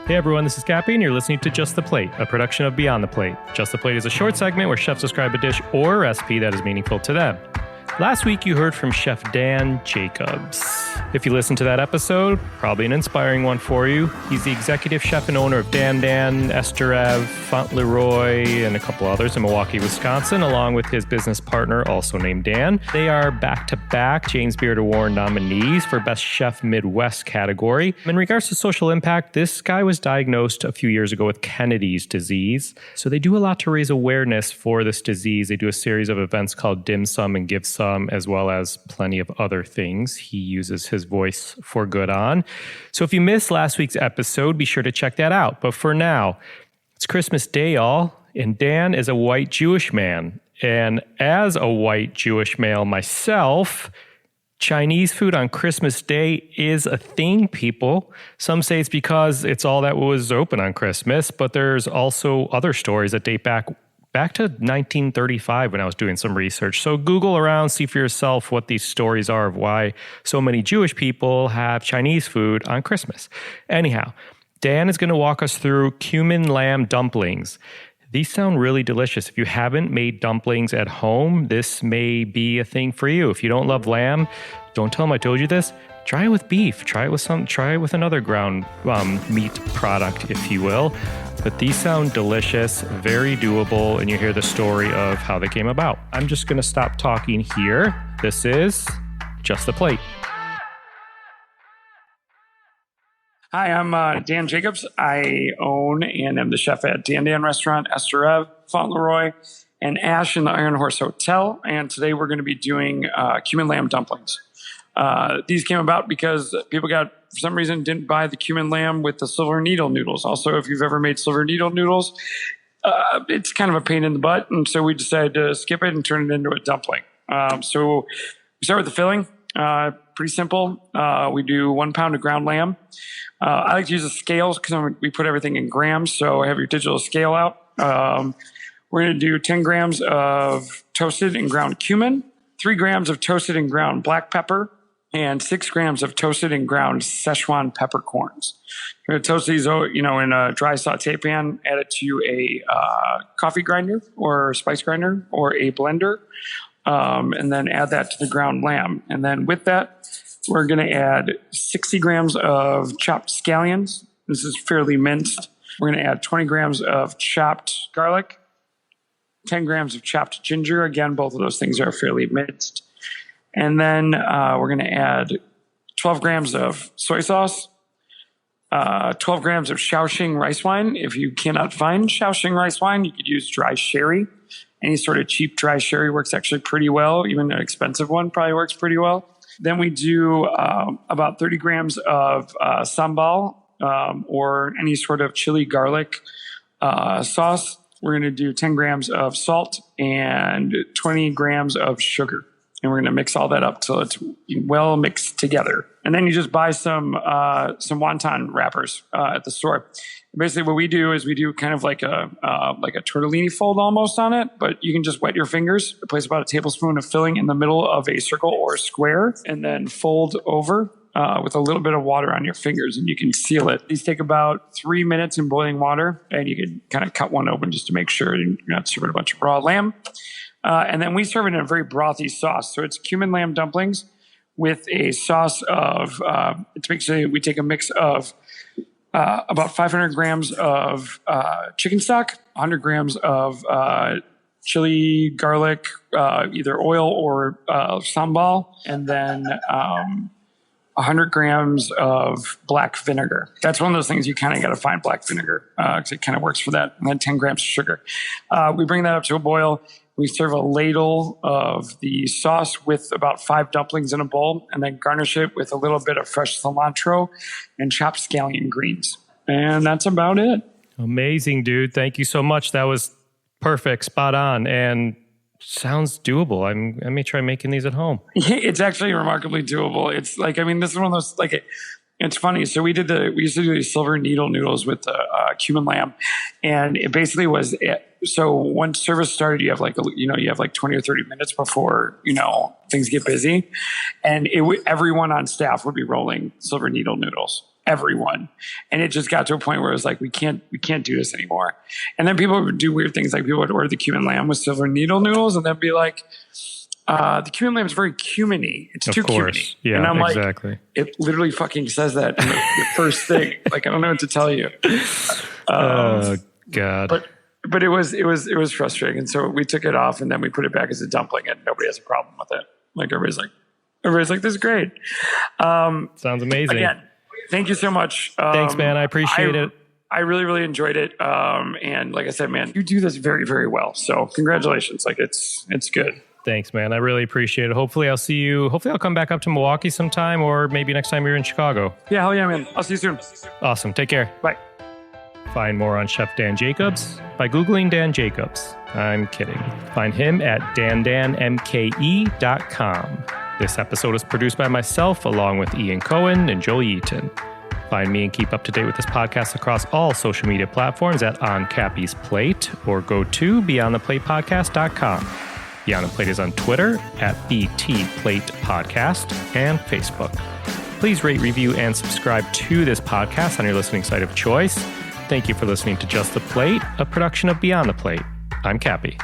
Hey everyone, this is Cappy, and you're listening to Just the Plate, a production of Beyond the Plate. Just the Plate is a short segment where chefs describe a dish or a recipe that is meaningful to them. Last week, you heard from Chef Dan Jacobs. If you listened to that episode, probably an inspiring one for you. He's the executive chef and owner of DanDan, Esterev, Fauntleroy, and a couple others in Milwaukee, Wisconsin, along with his business partner, also named Dan. They are back-to-back James Beard Award nominees for Best Chef Midwest category. In regards to social impact, this guy was diagnosed a few years ago with Kennedy's disease. So they do a lot to raise awareness for this disease. They do a series of events called Dim Sum and Give Sum, as well as plenty of other things he uses his voice for good on. So if you missed last week's episode, be sure to check that out. But for now, it's Christmas Day, y'all, and Dan is a white Jewish man. And as a white Jewish male myself, Chinese food on Christmas Day is a thing, people. Some say it's because it's all that was open on Christmas, but there's also other stories that date back to 1935 when I was doing some research. So Google around, see for yourself what these stories are of why so many Jewish people have Chinese food on Christmas. Anyhow, Dan is going to walk us through Cumin Lamb Dumplings. These sound really delicious. If you haven't made dumplings at home, this may be a thing for you. If you don't love lamb, don't tell them I told you this. Try it with beef. Try it with another ground meat product, if you will. But these sound delicious, very doable, and you hear the story of how they came about. I'm just going to stop talking here. This is Just the Plate. Hi, I'm Dan Jacobs. I own and am the chef at DanDan Restaurant, Esterev, Fauntleroy, and Ash in the Iron Horse Hotel. And today we're going to be doing Cumin Lamb Dumplings. These came about because people for some reason, didn't buy the cumin lamb with the silver needle noodles. Also, if you've ever made silver needle noodles, it's kind of a pain in the butt. And so we decided to skip it and turn it into a dumpling. So we start with the filling. Pretty simple. We do 1 pound of ground lamb. I like to use the scales because we put everything in grams. So I have your digital scale out. We're going to do 10 grams of toasted and ground cumin, 3 grams of toasted and ground black pepper, and 6 grams of toasted and ground Szechuan peppercorns. We're going to toast these, in a dry saute pan, add it to a coffee grinder or spice grinder or a blender, and then add that to the ground lamb. And then with that, we're going to add 60 grams of chopped scallions. This is fairly minced. We're going to add 20 grams of chopped garlic, 10 grams of chopped ginger. Again, both of those things are fairly minced. And then we're going to add 12 grams of soy sauce, 12 grams of Shaoxing rice wine. If you cannot find Shaoxing rice wine, you could use dry sherry. Any sort of cheap dry sherry works actually pretty well. Even an expensive one probably works pretty well. Then we do about 30 grams of sambal or any sort of chili garlic sauce. We're going to do 10 grams of salt and 20 grams of sugar. And we're going to mix all that up till it's well mixed together. And then you just buy some wonton wrappers at the store. Basically, what we do is we do kind of like a tortellini fold almost on it, but you can just wet your fingers, place about a tablespoon of filling in the middle of a circle or a square, and then fold over with a little bit of water on your fingers, and you can seal it. These take about 3 minutes in boiling water, and you can kind of cut one open just to make sure you're not serving a bunch of raw lamb. And then we serve it in a very brothy sauce. So it's cumin lamb dumplings with a sauce of, we take a mix of about 500 grams of chicken stock, 100 grams of chili, garlic, either oil or sambal, and then 100 grams of black vinegar. That's one of those things you kind of got to find black vinegar because it kind of works for that. And then 10 grams of sugar. We bring that up to a boil. We serve a ladle of the sauce with about 5 dumplings in a bowl, and then garnish it with a little bit of fresh cilantro and chopped scallion greens. And that's about it. Amazing, dude. Thank you so much. That was perfect, spot on, and sounds doable. I may try making these at home. It's actually remarkably doable. It's like, this is one of those, it's funny. So we used to do these silver needle noodles with the cumin lamb, and it basically was so once service started, you have like, you have like 20 or 30 minutes before, things get busy. And everyone on staff would be rolling silver needle noodles. Everyone. And it just got to a point where it was like, we can't do this anymore. And then people would do weird things. Like people would order the cumin lamb with silver needle noodles and then be like, the cumin lamb is very cuminy. It's too cuminy. Yeah, and I'm exactly. like, it literally fucking says that in the first thing. Like, I don't know what to tell you. Oh God. But it was frustrating. And so we took it off and then we put it back as a dumpling and nobody has a problem with it. Like everybody's like, this is great. Sounds amazing. Again, thank you so much. Thanks, man. I appreciate it. I really, really enjoyed it. And like I said, man, you do this very, very well. So congratulations. Like it's good. Thanks, man. I really appreciate it. Hopefully I'll come back up to Milwaukee sometime, or maybe next time you're in Chicago. Yeah, hell yeah, man. I'll see you soon. Awesome. Take care. Bye. Find more on Chef Dan Jacobs by Googling Dan Jacobs. I'm kidding. Find him at dandanmke.com. This episode is produced by myself, along with Ian Cohen and Joel Eaton. Find me and keep up to date with this podcast across all social media platforms at On Cappy's Plate, or go to beyondtheplatepodcast.com. Beyond the Plate is on Twitter at BT Plate Podcast and Facebook. Please rate, review, and subscribe to this podcast on your listening site of choice. Thank you for listening to Just the Plate, a production of Beyond the Plate. I'm Cappy.